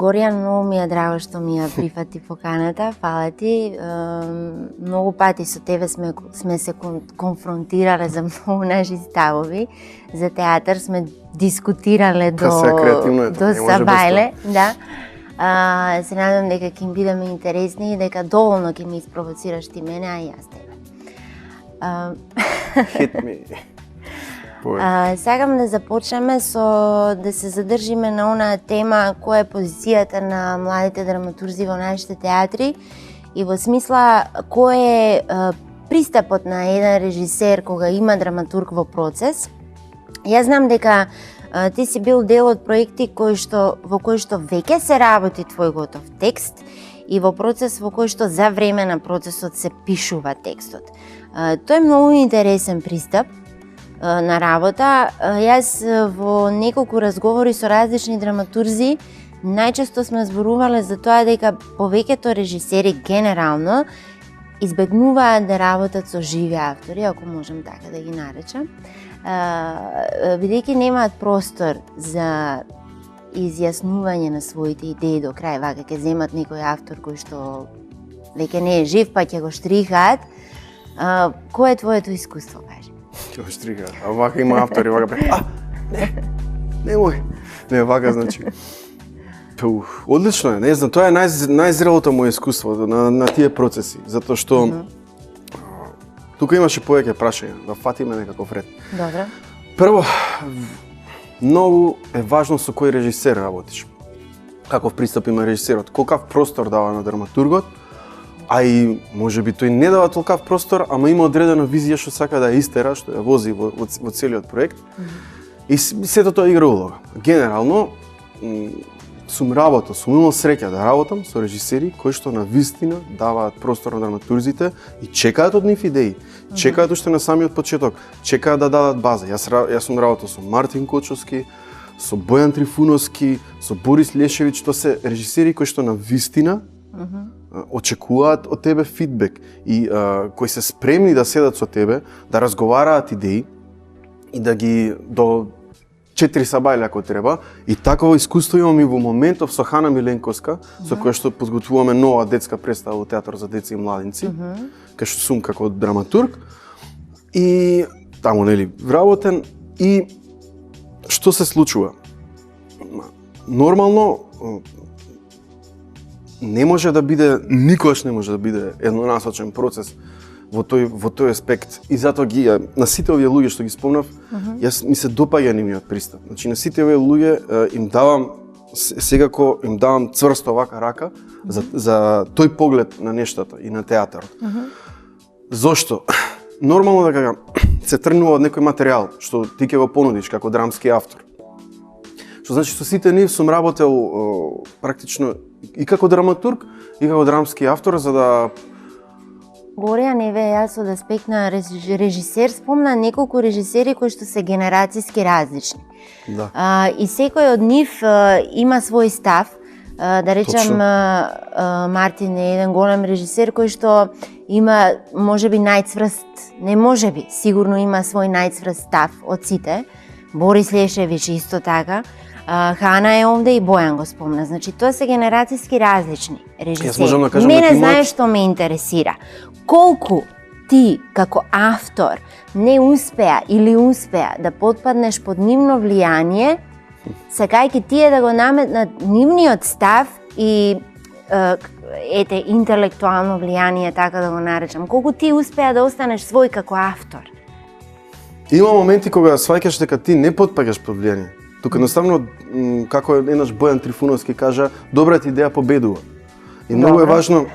Горијан, многу ми е драго што ми ја прифати поканата, фала ти. Многу пати со тебе сме се конфронтирале за многу наши ставови. За театар сме дискутирале до сабајле. Да. Се надам дека ќе им бидеме интересни и дека доволно ќе ми испровоцираш ти мене, а и јас тебе. Hit me. Сакам да започнеме со да се задржиме на онаа тема која е позицијата на младите драматурзи во нашите театри и во смисла кој е пристапот на еден режисер кога има драматург во процес. Јас знам дека ти си бил дел од проекти во кои што веќе се работи твој готов текст и во процес во кој што за време на процесот се пишува текстот. Тоа е многу интересен пристап на работа. Јас во неколку разговори со различни драматурзи најчесто сме зборувале за тоа дека повеќето режисери генерално избегнуваат да работат со живи автори, ако можем така да ги наречам, бидејќи немаат простор за изјаснување на своите идеи до крај. Вака ќе земат некој автор кој што веќе не е жив, па ќе го штрихаат. Кој е твоето искуство, кажи? Ќе го штрихаат. А вака има автори, вака немој. Не, вака значи. Одлично е, не знам, тоа е најзрелото моје искуство на тие процеси, затоа што тука имаше повеќе прашања, да фатиме некаков ред. Добро. Прво, многу е важно со кој режисер работиш. Каков пристап има режисерот, колкав простор дава на драматургот, а и можеби тој не дава толкав простор, ама има одредена визија што сака да ја истера, што ја вози во целиот проект. И сето тоа игра улога. Генерално, сум имал среќа да работам со режисери кои што на вистина даваат простор на драматурзите и чекаат од нив идеи. Чекаат уште на самиот почеток, чекаат да дадат база. Јас сум работел со Мартин Кочовски, со Бојан Трифуновски, со Борис Лешевиќ, тоа се режисери кои што на вистина очекуваат од тебе фидбек и кои се спремни да седат со тебе, да разговараат идеи и да ги до 4 сабајле ако треба. И такво искуство имам и во моментов со Хана Миленковска, со која што подготвуваме нова детска представа во театар за деца и младинци, кај што сум како драматург. И таму нели вработен и што се случува? Нормално никогаш не може да биде еднонасочен процес во тој аспект. И затоа на сите овие луѓе што ги спомнав, јас ми се допаѓа нивниот пристап. Значи на сите овие луѓе им давам секако им давам цврсто вака рака за тој поглед на нештата и на театарот. Зошто? Нормално да кажам, се тргнува од некој материјал што ти ќе го понудиш како драмски автор. Што значи со сите нив сум работел практично и како драматург, и како драмски автор, за да... Горијан, еве јас од аспект на режисер спомна неколку режисери кои што се генерацијски различни. Да. И секој од нив има свој став. Да речам, Мартин е еден голем режисер кој што има можеби најцврст, не можеби, сигурно има свој најцврст став од сите. Борис Лешевиќ исто така. Хана е овде и Бојан го спомна. Значи, тоа се генерацијски различни режисери. Мене знаеш што ме интересира. Колку ти, како автор, не успеа или успеа да потпаднеш под нивно влијание, сакајќи тие да го наметнат нивниот став и интелектуално влијание, така да го наречам. Колку ти успеа да останеш свој како автор? Има моменти кога сваќаш дека ти не потпаѓаш под влијание. Тука едноставно, како еднаш Бојан Трифуновски кажа, добрата идеја победува. И многу е важно,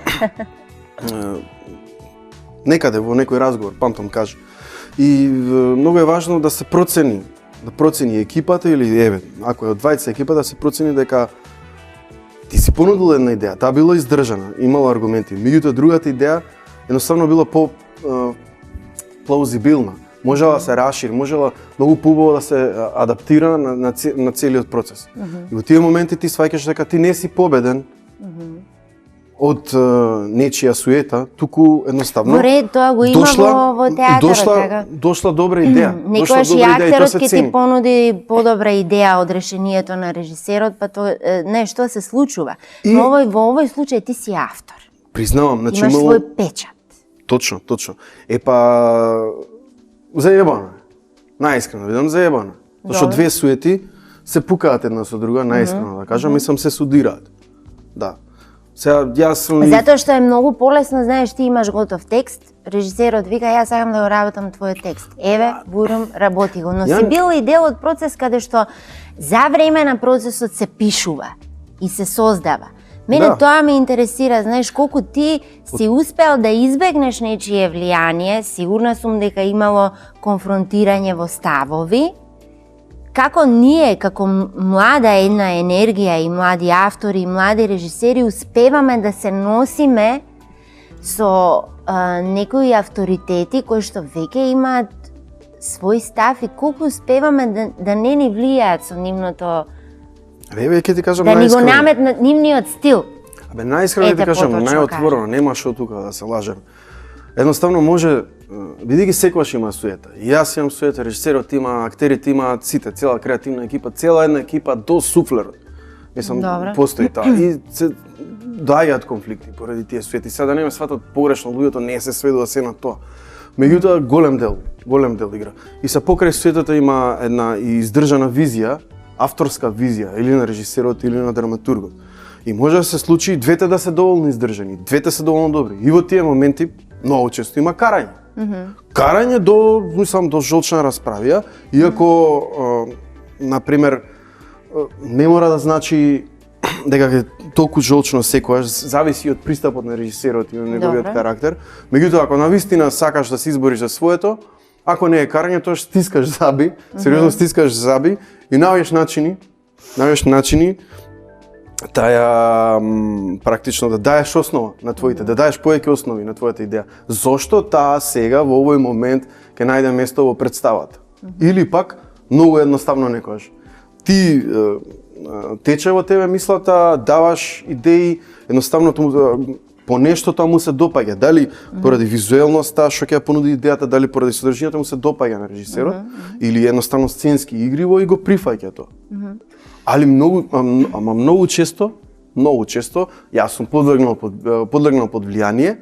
некаде во некој разговор, памтам кажа, и многу е важно да се процени екипата или еве, ако е од двајца екипата, да се процени дека ти си понудил една идеја, таа била издржана, имала аргументи, меѓутоа другата идеја едноставно била плаузибилна. Можела да се расшири, можела многу поубаво да се адаптира на целиот процес. И во тие моменти ти сваќаш дека ти не си победен од нечија суета, туку едноставно Во ред, тоа го има во театарот, така. Дошла добра идеја. Некојаш и актерот ќе ти понуди подобра идеја од решението на режисерот, па тоа нешто се случува. Но во овој случај ти си автор. Признавам, значи имаш свој печат. Точно. Заебано. Најискрено видам заебано. Зашто две суети се пукаат една со друга, најискрено да кажам, и се судираат. Да. Сега јас сум Затоа што е многу полесно, знаеш, ти имаш готов текст, режисерот вика јас сакам да го работам твојот текст. Еве, бурум, работи го. Но си бил и дел од процес каде што за време на процесот се пишува и се создава. Мене тоа ме интересира, знаеш, колку ти си успел да избегнеш нечие влијание, сигурна сум дека имало конфронтирање во ставови, како ние, како млада една енергија и млади автори и млади режисери успеваме да се носиме со некои авторитети кои што веќе имаат свој став и колку успеваме да не ни влијаат со нивното ќе ти кажам да ни го наметнат нивниот стил. Најискрено ти кажам, најотворено, нема што тука да се лажем. Едноставно може, бидејќи секогаш има суета. И јас имам суета, режисерот има, актерите имаат, сите, цела креативна екипа, цела една екипа до суфлерот. Мислам, постои таа. И се доаѓаат конфликти поради тие суети. Сега да не ме сватат погрешно, луѓето не се сведува се на тоа. Меѓутоа голем дел игра. И се покрај суетата има една издржана визија, авторска визија, или на режисерот, или на драматургот. И може да се случи двете да се доволно издржани, двете се доволно добри. И во тие моменти многу често има карање. Карање до жолчна расправија, иако например не мора да значи дека е толку жолчно секогаш, зависи од пристапот на режисерот и од неговиот карактер. Меѓутоа ако навистина сакаш да се избориш за своето, ако не е карање, тоа стискаш заби, сериозно стискаш заби и наоѓаш начини таја практично да даеш основа на твоите, да даеш повеќе основи на твојата идеја. Зошто таа сега во овој момент ќе најде место во представата? Или пак многу едноставно некојаш. Ти тече во тебе мислата, даваш идеи, едноставно по нештото му се допаѓа, дали поради визуелноста што ќе ја понуди идејата, дали поради содржината му се допаѓа на режисерот, или едноставно сценски игриво и го прифаќа тоа. Али многу често, јас сум подвргнал под влијание.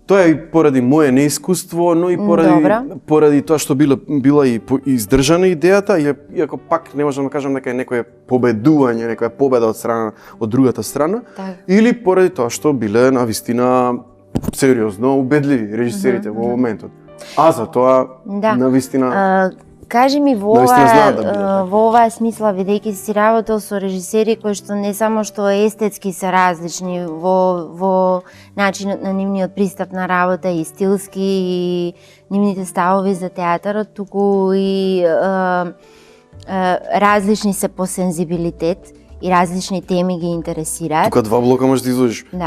Тоа е и поради моје неискуство, но и поради тоа што била и издржана идејата, иако пак не можам да кажам дека е некое победување, некоја победа од другата страна, или поради тоа што биле навистина сериозно убедливи режисерите во моментот. А за тоа навистина кажи ми во оваа смисла, бидејќи си работел со режисери кои што не само што естетски се различни во начинот на нивниот пристап на работа и стилски и нивните ставови за театарот, туку и различни се по сензибилитет и различни теми ги интересираат. Тука два блока можеш да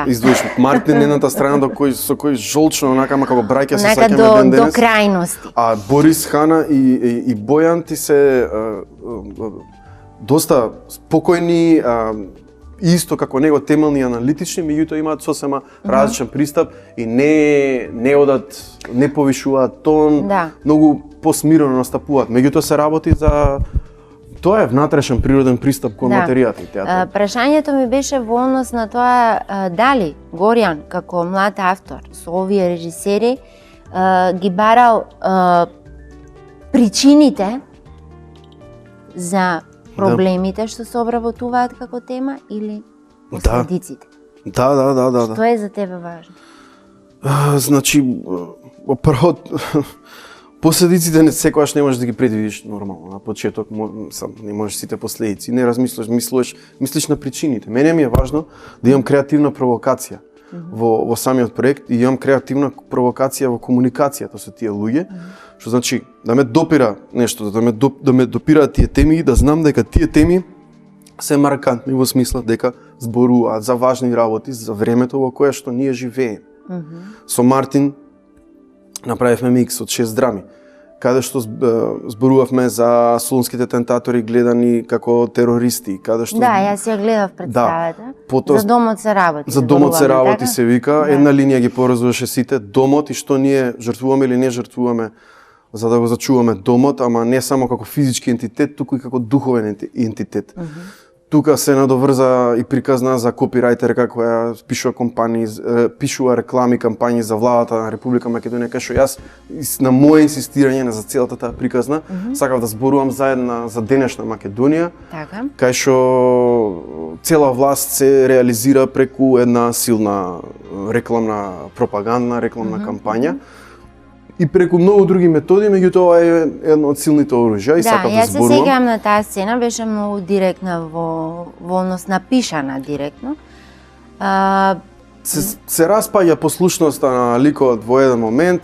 издвоиш. Мартин едната страна со кој жолчно, онака како браќа се сеќаме ден денес. До крајности. А Борис, Хана и Бојан ти се доста спокојни, исто како него темелни и аналитични, меѓутоа имаат сосема различен пристап и не одат, не повишуваат тон, многу посмирено настапуваат. Меѓутоа се работи за тоа е внатрешен природен пристап кон материјата и театарот. Прашањето ми беше во однос на тоа дали Горијан како млад автор со овие режисери ги барал причините за проблемите што се обработуваат како тема или последиците? Да. Што е за тебе важно? Значи, прво последиците не секогаш не можеш да ги предвидиш нормално. На почеток не можеш сите последици. Не размислуваш, мислиш на причините. Мене ми е важно да имам креативна провокација во самиот проект и имам креативна провокација во комуникацијата со тие луѓе, што значи да ме допира нешто, да ме допираат тие теми и да знам дека тие теми се маркантни во смисла дека зборуваат за важни работи, за времето во кое што ние живееме. Со Мартин направивме микс од 6 драми. каде што зборувавме за солунските тентатори гледани како терористи, каде што Да, јас ја гледав представата. Потоа За домот се работи. за домот се работи така? се вика, една линија ги поврзуваше сите, домот и што ние жртвуваме или не жртвуваме за да го зачуваме домот, ама не само како физички ентитет, туку и како духовен ентитет. Тука се надоврза и приказна за копирајтерка која пишува реклами кампањи за владата на Република Македонија, кај што јас на моје инсистирање за целата таа приказна сакав да зборувам за денешна Македонија, Така. кај што цела власт се реализира преку една силна рекламна пропагандна, рекламна кампања. И преку многу други методи, меѓутоа ова е едно од силните оружја и сакав да зборувам. Да, јас се сеќавам на таа сцена, беше многу директна во однос напишана директно. Се распаѓа послушноста на ликот во еден момент,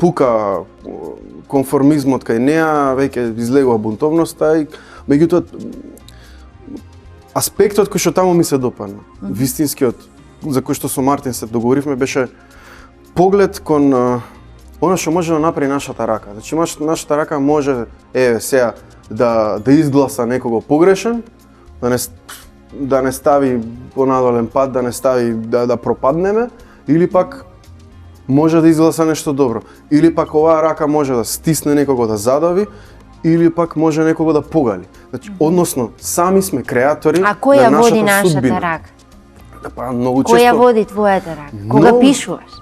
пука конформизмот кај неа, веќе излегува бунтовноста и меѓутоа аспектот кој што таму ми се допадна, вистинскиот, за кој што со Мартин се договоривме, беше поглед кон она што може да направи нашата рака. Значи, нашата рака може, сега, да изгласа некого погрешен, да не стави понадолен пат, да не стави да пропаднеме, или пак може да изгласа нешто добро. Или пак оваа рака може да стисне некого да задави, или пак може некого да погали. Значи, односно, сами сме креатори на која нашата води нашата судбина. рака? Па, многу често. Која води твојата рака? Кога пишуваш?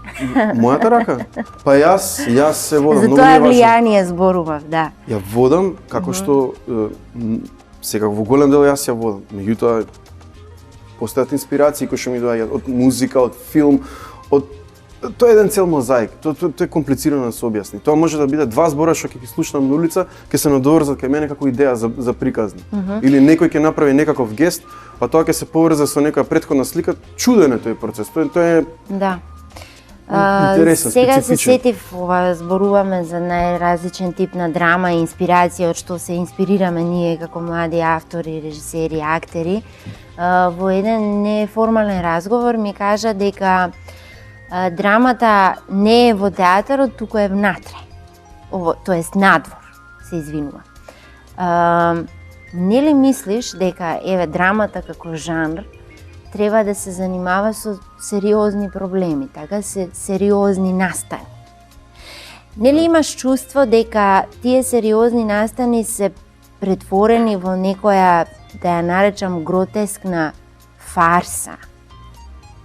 Мојата рака? Па јас се водам, За многу тоа е важно. влијание зборував, да. Ја водам како што сега во голем дел јас ја водам. Меѓутоа постојат инспирации кои што ми доаѓаат од музика, од филм, тоа е еден цел мозаик. Тоа е комплицирано да се објасни. Тоа може да биде два збора што ќе ги слушнам на улица, ќе се надоврзат кај мене како идеја за приказна. Или некој ќе направи некаков гест, па тоа ќе се поврзе со некоја претходна слика. Чуден е тој процес. Тоа е Да. интересен, Сега се специфичен. сетив, зборуваме за најразличен тип на драма и инспирација од што се инспирираме ние како млади автори, режисери, актери. Во еден неформален разговор ми кажа дека драмата не е во театарот, туку е внатре. Тоест надвор, се извинува. Не ли мислиш дека драмата како жанр треба да се занимава со сериозни проблеми, така сериозни настани? Нели имаш чувство дека тие сериозни настани се претворени во некоја, да ја наречам, гротескна фарса?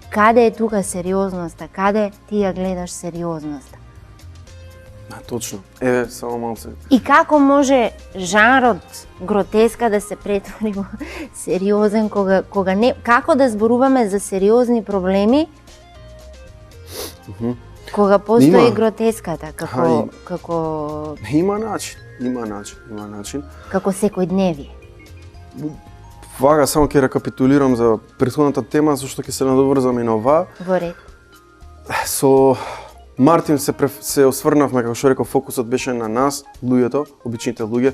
Каде е тука сериозноста? Каде ти ја гледаш сериозноста? Точно. Само малце. И како може жанрот гротеска да се претвори во сериозен кога не, како да зборуваме за сериозни проблеми кога постои гротеската како Има начин. Како секојдневие. Вага само ќе рекапитулирам за претходната тема, зашто ќе се надоврзам и на оваа. Во ред. Со Мартин се осврнавме, како што реков, фокусот беше на нас, луѓето, обичните луѓе.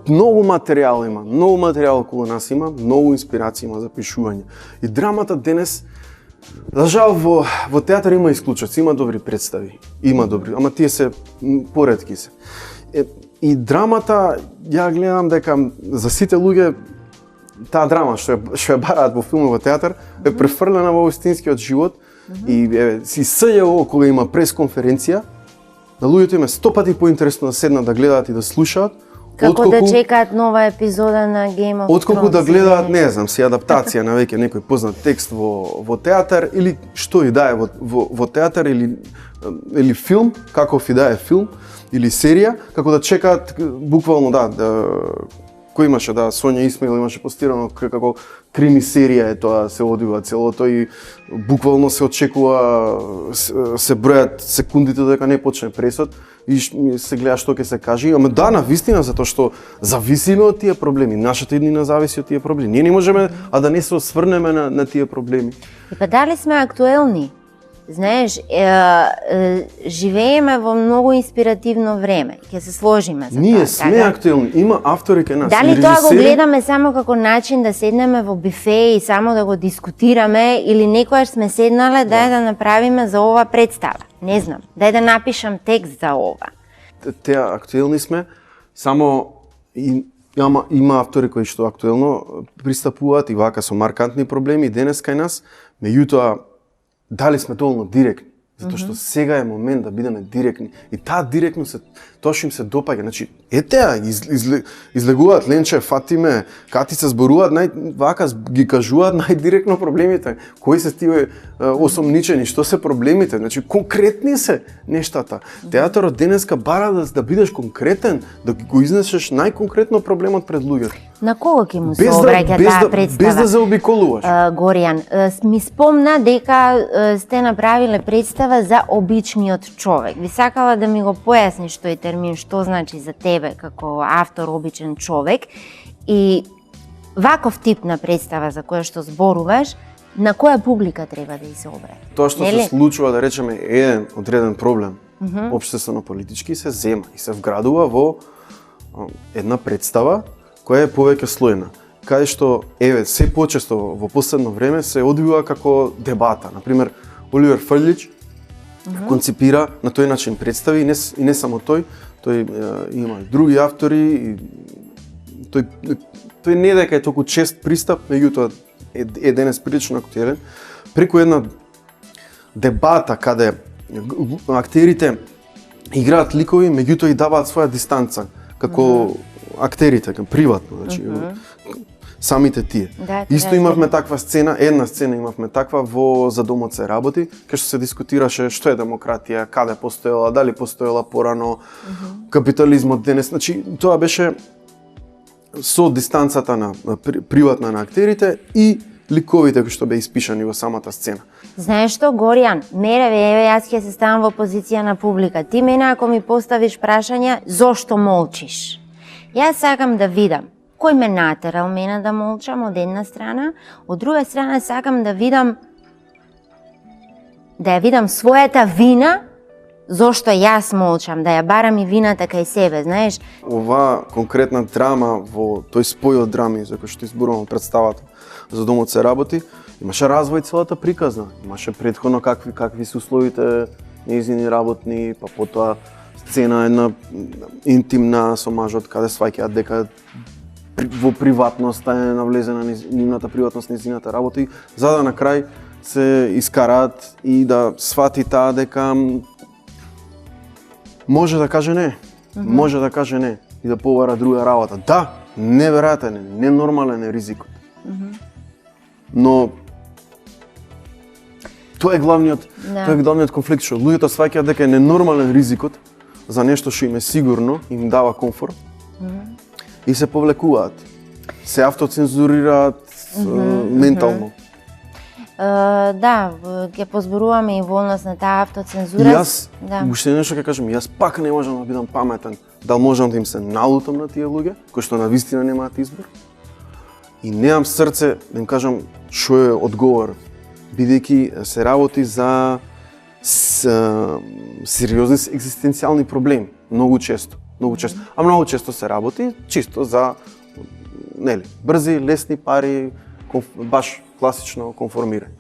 Многу материјал околу нас има, многу инспирации има за пишување. И драмата денес, за жал, во театар има исклучоци, има добри представи, ама тие се поретки се. И драмата, ја гледам дека за сите луѓе таа драма што ја бараат во филм и во театар е префрлена во вистинскиот живот. И си СЈО кога има пресконференција, на луѓето им е 100 пати поинтересно да седнат да гледаат и да слушаат, како да чекаат нова епизода на Game of Thrones. Отколку да гледаат, не знам, си адаптација на веќе некој познат текст во театар или што и да е во театар или филм, каков и да е филм или серија, како да чекаат буквално кој имаше, Сонја Исмаил имаше постирано како крими серија е тоа, се одива целото и буквално се очекува, се бројат секундите дека не почне пресод и се гледа што ќе се каже. Ама на вистина, затоа што зависиме од тие проблеми, нашата иднина зависи од тие проблеми. Ние не можеме да не се осврнеме на тие проблеми. И па дали сме актуелни? Знаеш, живееме во многу инспиративно време, ќе се сложиме за тоа. Ние сме актуелни, има автори кај нас. Дали тоа го гледаме само како начин да седнеме во бифе и само да го дискутираме, или некојаш сме седнале да направиме за ова представа? Не знам, дај да напишам текст за ова. теа актуелни сме, само има автори кои што актуелно пристапуваат и вака со маркантни проблеми денес кај нас, меѓутоа дали сме доволно директни, затоа што сега е момент да бидеме директни. И таа директност тоа што им се допаѓа, значи етеа излегуваат Ленче, Фатиме, Катица зборуваат вака ги кажуваат најдиректно проблемите. Кои се тие осомничени, што се проблемите, значи конкретни се нештата. Театарот денеска бара да бидеш конкретен, да го изнесеш најконкретно проблемот пред луѓето. На кого ќе му се обраќа таа представа? Без да заобиколуваш. Горијан, ми спомна дека сте направиле представа за обичниот човек. Ви сакала да ми го појасниш тој термин, што значи за тебе како автор обичен човек и ваков тип на представа за која што зборуваш, на која публика треба да се обрати? Тоа што се случува, да речеме, еден одреден проблем, општествено-политички, се зема и се вградува во една представа која е повеќе слојна, каде што се почесто во последно време се одвива како дебата. Например, Оливер Фрлич концепира на тој начин представи и не само тој има и други автори и тој не дека е толку чест пристап, меѓутоа е денес прилично актуелен, преку една дебата каде актерите играат ликови, меѓутоа и даваат своја дистанца како актерите, како приватно, значи самите тие. Да, исто имавме таква сцена, една сцена имавме таква во За домот се работи, кај што се дискутираше што е демократија, каде постоела, дали постоела порано, капитализмот денес, значи тоа беше со дистанцата на приватна на актерите и ликовите кои што беа испишани во самата сцена. Знаеш што, Горијан, еве јас ќе се ставам во позиција на публика. Ти мене ако ми поставиш прашања, зошто молчиш? Јас сакам да видам кој ме натерал мене да молчам од една страна, од друга страна сакам да видам својата вина зошто јас молчам, да ја барам и вината кај себе, знаеш? Ова конкретна драма во тој спој од драми за кој што изборувам представата За домот се работи, имаше развој целата приказна, имаше претходно какви се условите нејзини работни, па потоа сцена една интимна со мажот каде сваќаат дека во приватноста е навлезена нивната приватност, нејзината работи, за да на крај се искараат и да свати таа дека може да каже не, може да каже не и да побара друга работа. Да, неверојатен е, ненормален е ризикот. Но тоа е главниот конфликт, што луѓето сваќаат дека е ненормален ризикот за нешто што им е сигурно, им дава комфорт и се повлекуваат. Се автоцензурираат ментално. Да, ќе позборуваме и во однос на таа автоцензура. И јас, уште нешто ќе кажам, јас пак не можам да бидам паметен, дали можам да им се налутам на тие луѓе, кои што навистина немаат избор. И немам срце да им кажам што е одговор, бидејќи се работи за сериозни екзистенцијални проблеми, многу често. А многу често се работи чисто за брзи, лесни пари, баш класично конформирање.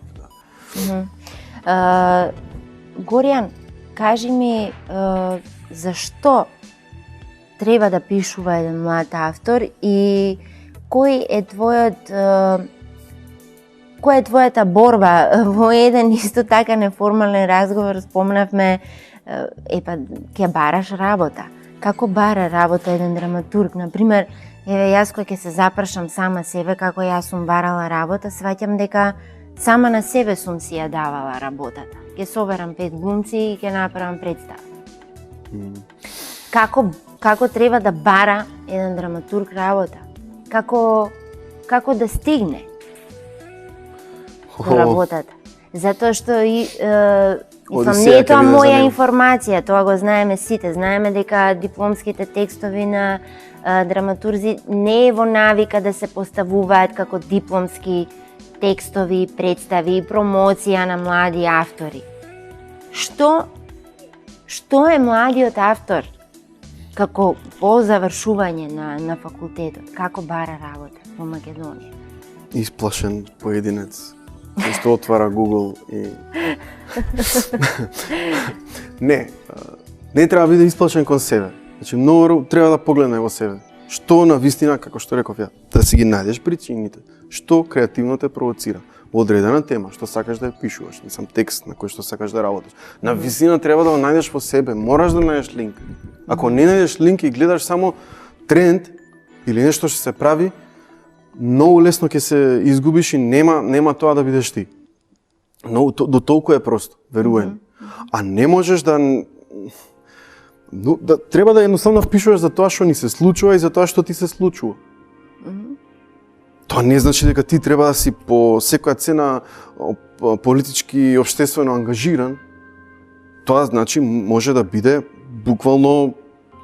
Горијан, кажи ми зашто треба да пишува еден млад автор и која е твојата борба? Во еден исто така неформален разговор спомнавме ќе бараш работа. Како бара работа еден драматург? Например, јас кога ќе се запрашам сама себе како јас сум барала работа, сваќам дека сама на себе сум си ја давала работата. Ќе соберам 5 глумци и ќе направам представа. Како треба да бара еден драматург работа? Како да стигне до работата? Затоа што не е тоа моја информација, тоа го знаеме сите. Знаеме дека дипломските текстови на драматурзи не е во навика да се поставуваат како дипломски текстови, представи, промоција на млади автори. Што е младиот автор како по завршување на факултетот? Како бара работа во Македонија? Исплашен поединец. Исто отвара Google и... Не, не треба да биде исплачен кон себе. Значи многу треба да погледне во себе. Што на вистина, како што реков ја, да си ги најдеш причините. Што креативно те провоцира во одредена тема, што сакаш да ја пишуваш, сам текст на кој што сакаш да работиш. На вистина треба да го најдеш во себе, мораш да најдеш линк. Ако не најдеш линк и гледаш само тренд или нешто што се прави, многу лесно ќе се изгубиш и нема тоа да бидеш ти. Но до толку е просто, верувај. А не можеш да треба да едноставно пишуваш за тоа што ни се случува и за тоа што ти се случува. Тоа не значи дека ти треба да си по секоја цена политички и општествено ангажиран. Тоа значи може да биде буквално,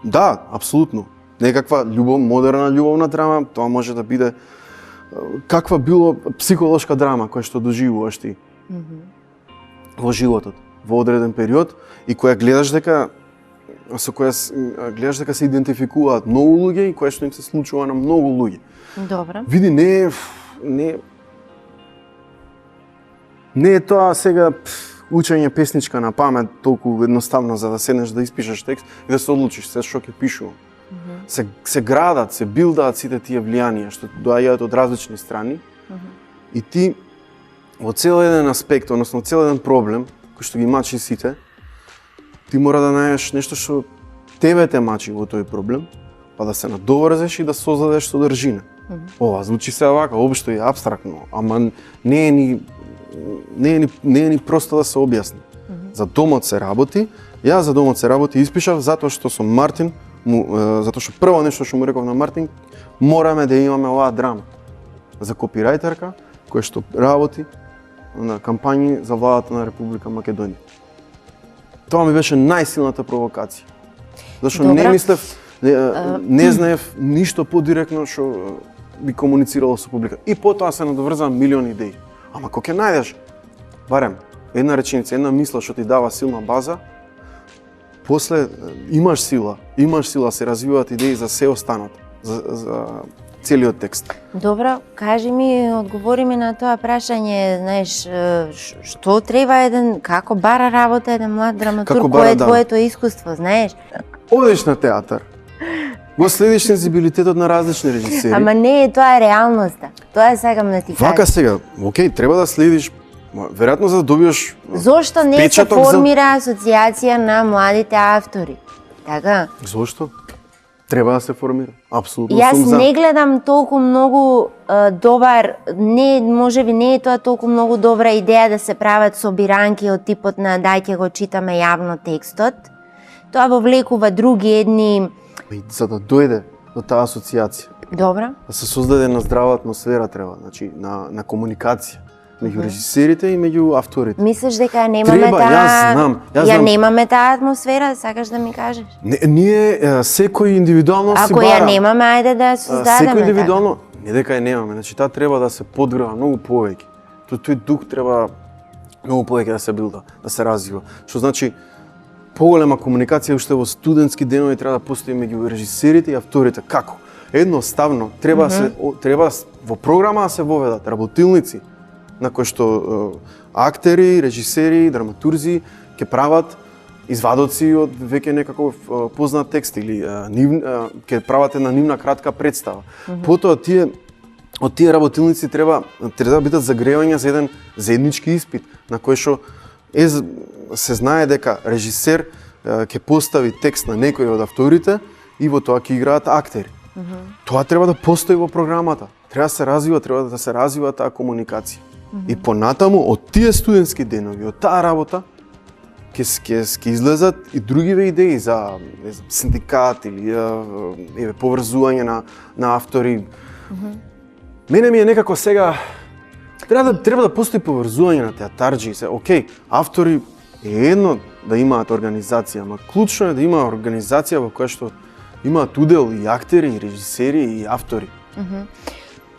да, апсолутно, некаква модерна љубовна драма, тоа може да биде каква било психолошка драма која што доживуваш ти во животот, во одреден период и која гледаш дека се идентификуваат многу луѓе и која што им се случува на многу луѓе. Добро. Види, не е тоа сега учење песничка на памет толку едноставно за да седнеш да испишеш текст и да се одлучиш се што ќе пишувам. Се градат, се билдаат сите тие влијанија што доаѓаат од различни страни и ти во цел еден аспект, односно цел еден проблем кој што ги мачи сите, ти мора да најдеш нешто што тебе те мачи во тој проблем, па да се надоврзеш и да создадеш содржина. Ова звучи се вака, општо и апстрактно, ама не е ни просто да се објасни. За домот се работи, јас за домот се работи испишав затоа што сум Мартин, затоа што прво нешто што му реков на Мартин, мораме да имаме оваа драма за копирајтерка која што работи на кампањи за владата на Република Македонија. Тоа ми беше најсилната провокација. Зашто не мислев, не знаев ништо подиректно што би комуницирало со публика. И потоа се надоврзаа милиони идеи. Ама кога ќе најдеш барем една реченица, една мисла што ти дава силна база, после имаш сила, се развиваат идеи за се останат, за целиот текст. Добро, кажи ми, одговори ми на тоа прашање, знаеш, што треба како бара работа еден млад драматург, кој е твоето искуство, знаеш? Одиш на театар, го следиш сензибилитетот на различни режисери. Ама не е тоа реалноста, тоа сакам да ти кажам. Вака сега, окей, треба да следиш, веројатно за да добиеш зошто не се формира асоциација на младите автори? Така? Зошто? Треба да се формира. Апсолутно сум за. Јас не гледам толку многу добар, можеби не е тоа толку многу добра идеја да се прават собиранки од типот на дај ќе го читаме јавно текстот. Тоа вовлекува други едни... За да дојде до таа асоциација. Добро. Да се создаде една здрава атмосфера треба, значи на комуникација меѓу режисерите и меѓу авторите. Мислиш дека немаме јас знам. Немаме таа атмосфера, сакаш да ми кажеш? Ние секој индивидуално си бара. Ако ја немаме, ајде да ја создадеме. Секој индивидуално, не дека ја немаме, значи таа треба да се подграва многу повеќе. Тој дух треба многу повеќе да се билда, да се развива. Што значи поголема комуникација уште во студентски денови треба да постои меѓу режисерите и авторите. Како? Едноставно треба во програма да се воведат работилници на кои што актери, режисери, драматурзи ќе прават извадоци од веќе некаков познат текст или ќе прават една нивна кратка представа. Потоа од тие работилници треба да бидат загревања за еден заеднички испит на кој што се знае дека режисер ќе постави текст на некој од авторите и во тоа ќе играат актери. Тоа треба да постои во програмата. Треба да се развива таа комуникација. И понатаму од тие студентски денови, од таа работа ќе излезат и другиве идеи за синдикат или поврзување на автори. Мене ми е некако сега треба да постои поврзување на театарџи. Океј, автори е едно да имаат организација, ама клучно е да има организација во која што имаат удел и актери, и режисери, и автори.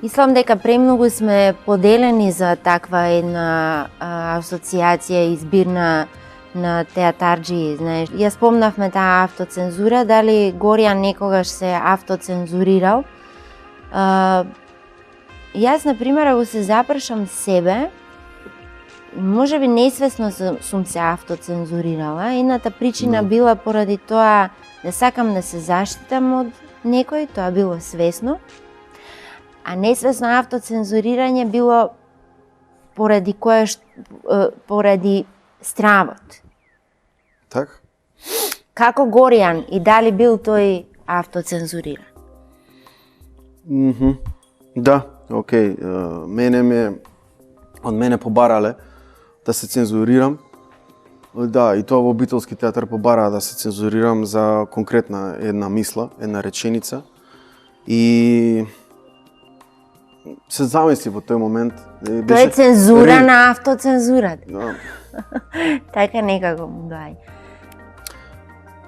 Мислам дека премногу сме поделени за таква една асоциација избирна на театарџи, знаеш. Ја спомнавме таа автоцензура, дали Горијан некогаш се автоцензурирал. Јас, например, ако се запрашам себе, можеби несвесно сум се автоцензурирала. Едната причина била поради тоа да сакам да се заштитам од некој, тоа било свесно. А несвесно автоцензурирање било поради стравот. Така? Како Горијан и дали бил тој автоцензуриран? Да, окей. Од мене побарале да се цензурирам. Да, и тоа во обителски театар побараа да се цензурирам за конкретна една мисла, една реченица. И се замисли во тој момент. Тоа е цензура на автоцензурата. Да. Така некако му доаѓа.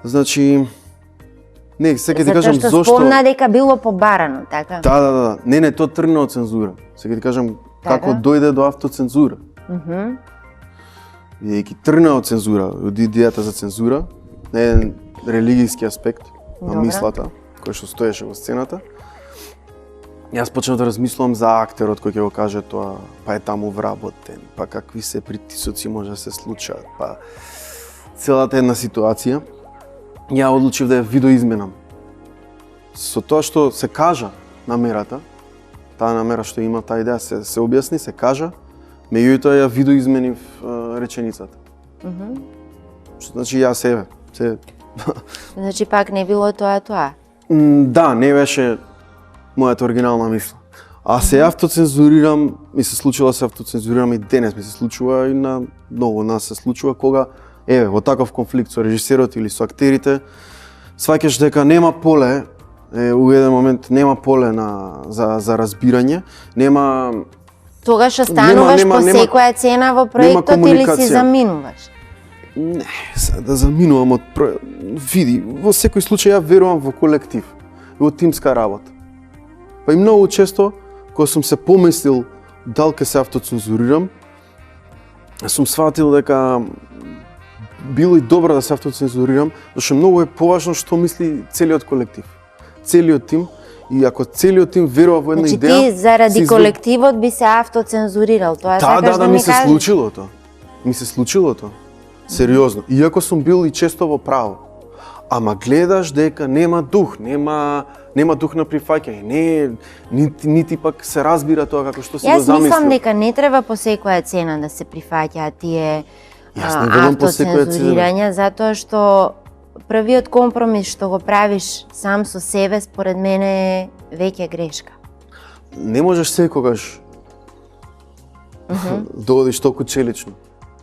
Значи, не, сега ти кажам Затоа што зошто... спомна дека било побарано, така? Да. Не, тоа тргна од цензура. Сега ти кажам како дојде до автоцензура. Бидејќи тргна од цензура, од идејата за цензура, на еден религијски аспект на мислата, кој што стоеше во сцената. Јас почнав да размислувам за актерот кој ќе го каже тоа, па е таму вработен, па какви се притисоци може да се случат, па целата една ситуација. Ја одлучив да ја видоизменам. Со тоа што се кажа намерата, таа намера што има, таа идеја се објасни, се кажа, меѓутоа ја видоизменив реченицата. Што значи јас себе. Значи пак не било тоа? Да, не беше мојата оригинална мисла. А се автоцензурирам, ми се случува да се автоцензурирам и денес, ми се случува и на многу нас се случува кога во таков конфликт со режисерот или со актерите, сваќаш дека нема поле, у еден момент нема поле за разбирање, нема... Тогаш остануваш по секоја цена во проектот или си заминуваш? Не, да заминувам од проект... Види, во секој случај ја верувам во колектив, во тимска работа. Па и многу често, кога сум се помислил дал ке се автоцензурирам, сум сватил дека било и добро да се автоцензурирам, зашто многу е поважно што мисли целиот колектив, целиот тим, и ако целиот тим верува во една идеја... Значи ти заради колективот би се автоцензурирал, тоа сакаш да ми кажеш? Ми се случило тоа. Ми се случило тоа. Сериозно. Иако сум бил и често во право. Ама гледаш дека нема дух, нема дух на прифаќање, нити пак се разбира тоа како што си го замислил. Јас мислам дека не треба по секоја цена да се прифаќаат тие автоцензурирања, затоа што првиот компромис што го правиш сам со себе, според мене е веќе грешка. Не можеш секогаш да одиш толку челично,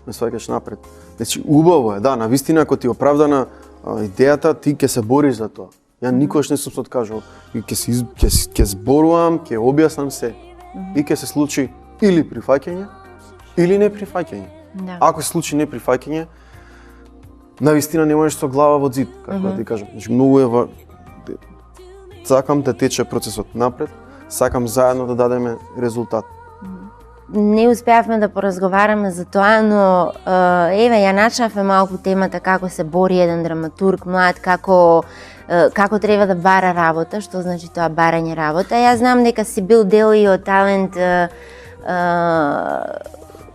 не сваќаш напред. Значи, убаво е, да, навистина, ако ти е оправдана идејата, ти ќе се бориш за тоа. Ја никогаш не сум се откажал. Ќе зборувам, ќе објаснам се и ќе се случи или прифаќање, или не прифаќање. Да. Ако се случи неприфаќање, навистина не можеш со глава во зид, како да ти кажам. Значи, многу е сакам да тече процесот напред, сакам заедно да дадеме резултат. Не успеавме да поразговараме за тоа, но ја начнавме малку темата како се бори еден драматург млад, како треба да бара работа, што значи тоа барање работа. Јас знам дека си бил дел и од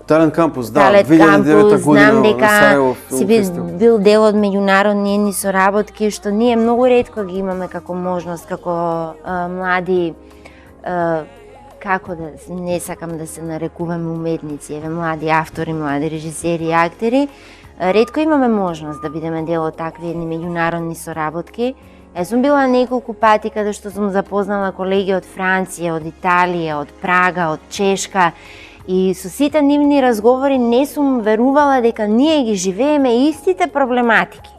Талент Кампус, да, 2009 година знам дека на Сарајево си бил дел од меѓународни едни соработки, што ние многу ретко ги имаме како можност, како млади, како да, не сакам да се нарекуваме уметници, млади автори, млади режисери и актери, ретко имаме можност да бидеме дел од такви едни меѓународни соработки. Јас сум била неколку пати каде што сум запознала колеги од Франција, од Италија, од Прага, од Чешка, и со сите нивни разговори не сум верувала дека ние ги живееме истите проблематики.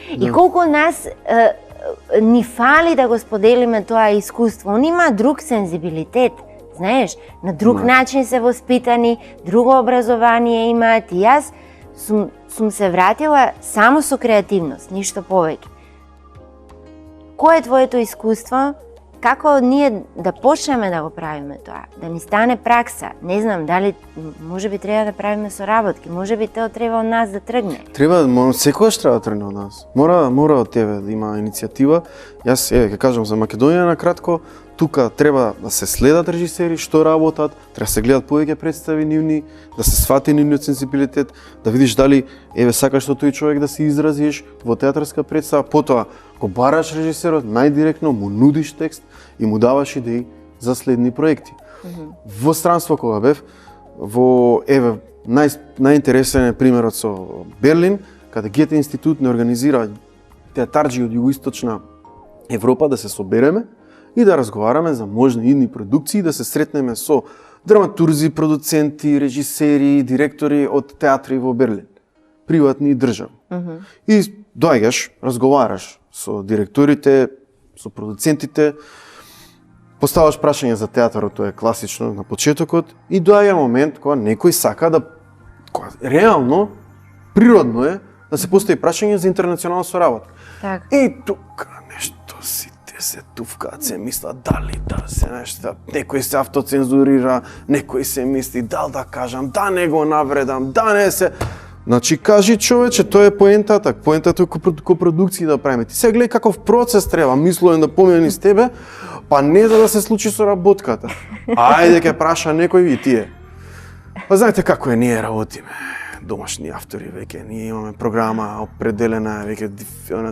И колку нас ни фали да го споделиме тоа искуство. Они има друг сензибилитет, знаеш, на друг начин се воспитани, друго образование имаат, и јас сум се вратила само со креативност, ништо повеќе. Кој е твоето искуство? Како ние да почнеме да го правиме тоа? Да ни стане пракса? Не знам, дали можеби треба да правиме соработки, можеби тоа треба од нас да тргне. Секогаш треба да тргне од нас. Мора од тебе да има иницијатива. Јас ќе кажам за Македонија на кратко, тука треба да се следат режисери што работат, треба да се гледат повеќе представи нивни, да се свати нивниот сензибилитет, да видиш дали еве сакаш што тој човек да се изразиш во театарска представа, потоа го бараш режисерот најдиректно, му нудиш текст и му даваш идеи за следни проекти. Во странство кога бев, во еве најинтересен е примерот со Берлин, каде Гете институт не организира театарџи од југоисточна Европа да се собереме и да разговараме за можни идни продукции, да се сретнеме со драматурзи, продуценти, режисери, директори од театри во Берлин, приватни и државни. И доаѓаш, разговараш со директорите, со продуцентите, поставаш прашање за театарот, тоа е класично на почетокот, и доаѓа момент кога некој сака да, кога реално, природно е, да се постави прашање за интернационална соработка. Так. И тука нешто сите се туфкаат, се мислат дали да се нешто, некој се автоцензурира, некој се мисли дал да кажам, да не го навредам, да не се... Значи, кажи човече, тоа е поентата, поентата е копродукции да правиме. Ти се гледај каков процес треба, мислувам да помени с тебе, па не за да се случи со работката. Ајде ке праша некој и тие. Па знаете како е, ние работиме. Домашни автори веќе, ние имаме програма определена, веќе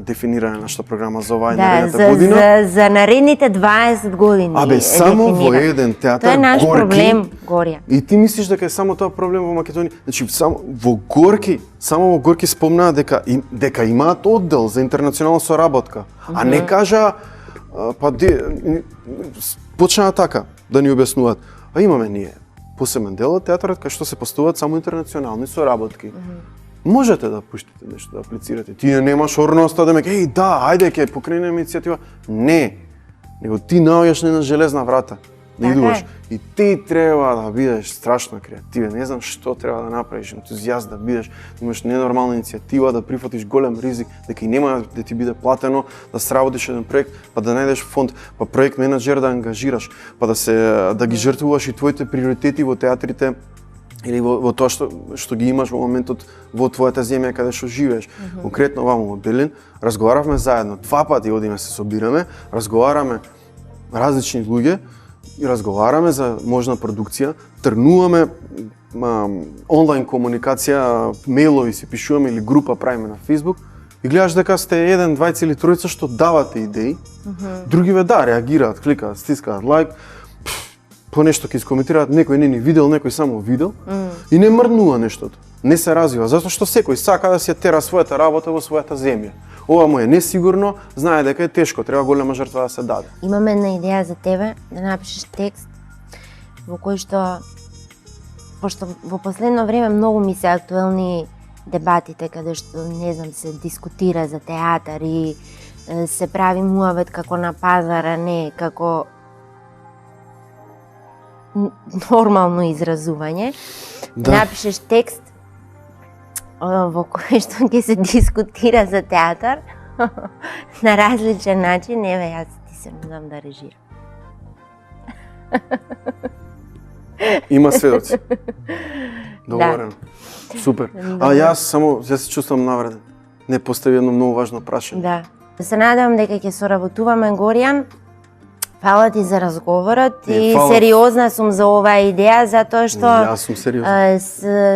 дефинирана нашата програма за оваа наредната година. За наредните 20 години. Абе, само во еден театар Тоа е наш Горки, проблем, Горја. И ти мислиш дека е само тоа проблем во Македонија? Значи, само во Горки спомнаа дека имаат оддел за интернационална соработка, а не кажа почнаа така да ни објаснуваат. А имаме ние посебен дел од театарот кај што се постуваат само интернационални соработки. Можете да пуштите нешто, да аплицирате. Ти немаш орноста да ме кажеш, да, ајде ќе покренеме иницијатива. Не, него ти наоѓаш на железна врата. Да идуваш. И ти треба да бидеш страшно креативен. Не знам што треба да направиш, ентузијаст да бидеш, да имаш ненормална иницијатива, да прифатиш голем ризик, дека и нема да ти биде платено, да сработиш еден проект, па да најдеш фонд, па проект менаџер да ангажираш, па да ги жртвуваш и твоите приоритети во театрите или во тоа што ги имаш во моментот во твојата земја каде што живееш. Конкретно вамо во Берлин, разговаравме заедно, 2 пати одиме се собираме, разговараме различни луѓе, и разговараме за можна продукција, тргнуваме онлайн комуникација, мејлови си пишуваме или група правиме на Facebook и гледаш дека сте 1, 2 или 3 што давате идеи, другиве да, реагираат, кликаат, стискаат лайк, по нешто ќе искоментираат, некој не ни видел, некој само видел и не мрднува нештото, не се развива, затоа што секој сака да си тера својата работа во својата земја. Ова му е несигурно, знае дека е тешко, треба голема жртва да се даде. Имам една идеја за тебе, да напишеш текст во кој што, пошто во последно време многу ми се актуелни дебатите каде што, не знам, се дискутира за театар и се прави муавет како на пазара, не како нормално изразување. Да. Напишеш текст во кој што ќе се дискутира за театар на различен начин, еве јас ти се нудам да режирам. Има сведоци. Договорено. Да. Супер. А јас се чувствам навреден. Не постави едно многу важно прашање. Да. Се надевам дека ќе соработуваме, Горијан. Фала ти за разговорот и сериозна сум за оваа идеја, затоа што јас сум сериозна.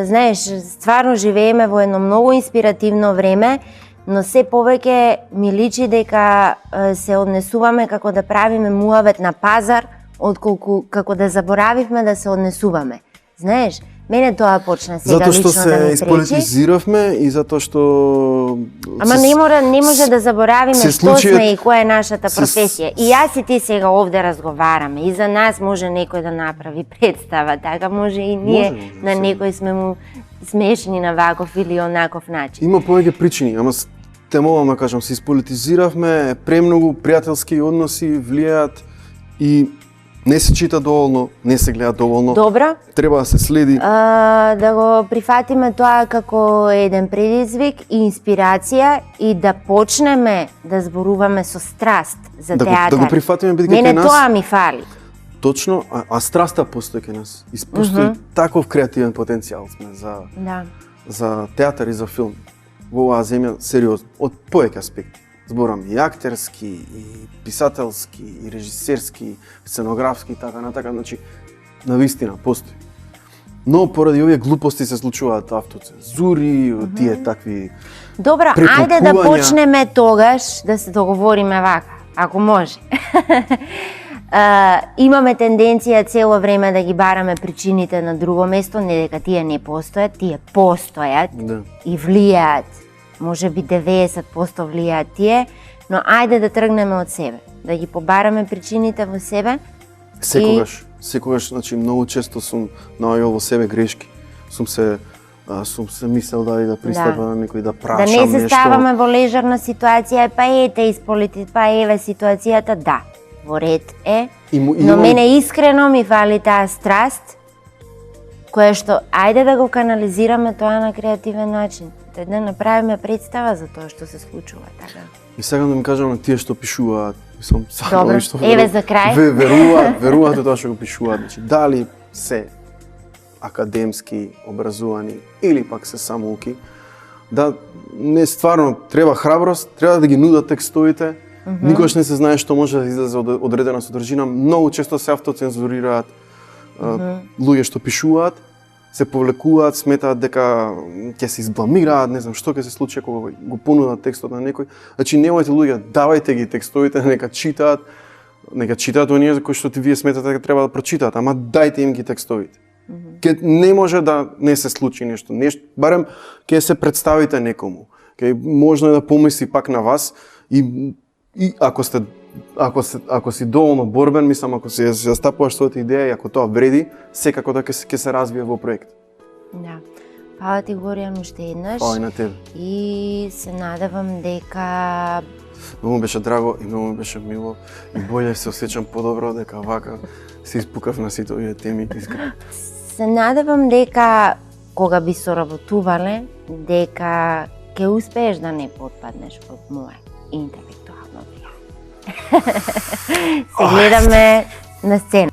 Знаеш, стварно живееме во едно многу инспиративно време, но се повеќе ми личи дека се однесуваме како да правиме муавет на пазар, отколку како да заборавивме да се однесуваме. Знаеш, мене тоа почна сега лично да ми пречи. Затоа што се исполитизиравме и затоа што... Ама не може да заборавиме што сме и која е нашата професија. И јас и ти сега овде разговараме. И за нас може некој да направи представа, така може и ние на некој сме му смешни на ваков или онаков начин. Има повеќе причини, ама те мовам да кажам, се исполитизиравме, премногу пријателски односи влијаат и не се чита доволно, не се гледа доволно. Добро. Треба да се следи. Да го прифатиме тоа како еден предизвик и инспирација и да почнеме да зборуваме со страст за театар. Да го прифатиме бидејќи кај нас. Тоа ми фали. Точно, а страста постои кај нас. И постои таков креативен потенцијал сме за театар и за филм. Во оваа земја сериозно, од повеќе аспекти. зборам и актерски, и писателски, и режисерски, сценографски и така натака, значи навистина постои. Но поради овие глупости се случуваат автоцензури, тие такви Добро, ајде да почнеме тогаш да се договориме вака, ако може. Имаме тенденција цело време да ги бараме причините на друго место, не дека тие не постојат, тие постојат и влијаат. Може би 90% влијаат тие, но ајде да тргнеме од себе, да ги побараме причините во себе. Секогаш, значи многу често сум наоѓал во себе грешки. Сум се мислел дали да пристапам на некој, да прашам нешто. Да не се ставаме во лежерна ситуација, па ете па еве ситуацијата, да. Во ред е, но мене искрено ми фали таа страст, која што ајде да го канализираме тоа на креативен начин, да направиме представа за тоа што се случува, така. И сакам да ми кажам на тие што пишуваат, Добро, еве за крај. Веруваат тоа што го пишуваат, значи дали се академски образувани или пак се самоуки, да не стварно треба храброст, треба да ги нудат текстовите. Никогаш не се знае што може да излезе од одредена содржина. Многу често се автоцензурираат луѓе што пишуваат, се повлекуваат, сметаат дека ќе се избламираат, не знам што ќе се случи кога го понудат текстот на некој. Значи немојте луѓе, давајте ги текстовите, нека читаат оние за кои што вие сметате дека треба да прочитаат, ама дајте им ги текстовите. Не може да не се случи нешто, барем ќе се представите некому. Ќе можно да помисли пак на вас и ако си доволно борбен, мислам, ако си застапуваш својата идеја и ако тоа вреди, секако да ќе се развие во проект. Да. Фала ти, Горијан, уште еднаш. Фала и на тебе. И се надевам дека... Многу ми беше драго и многу ми беше мило и боле се осеќам подобро дека вака се испукав на сите овие теми. Се надевам дека кога би соработувале, дека ќе успееш да не потпаднеш под моје интелектуално влијание. Се гледаме на сцена.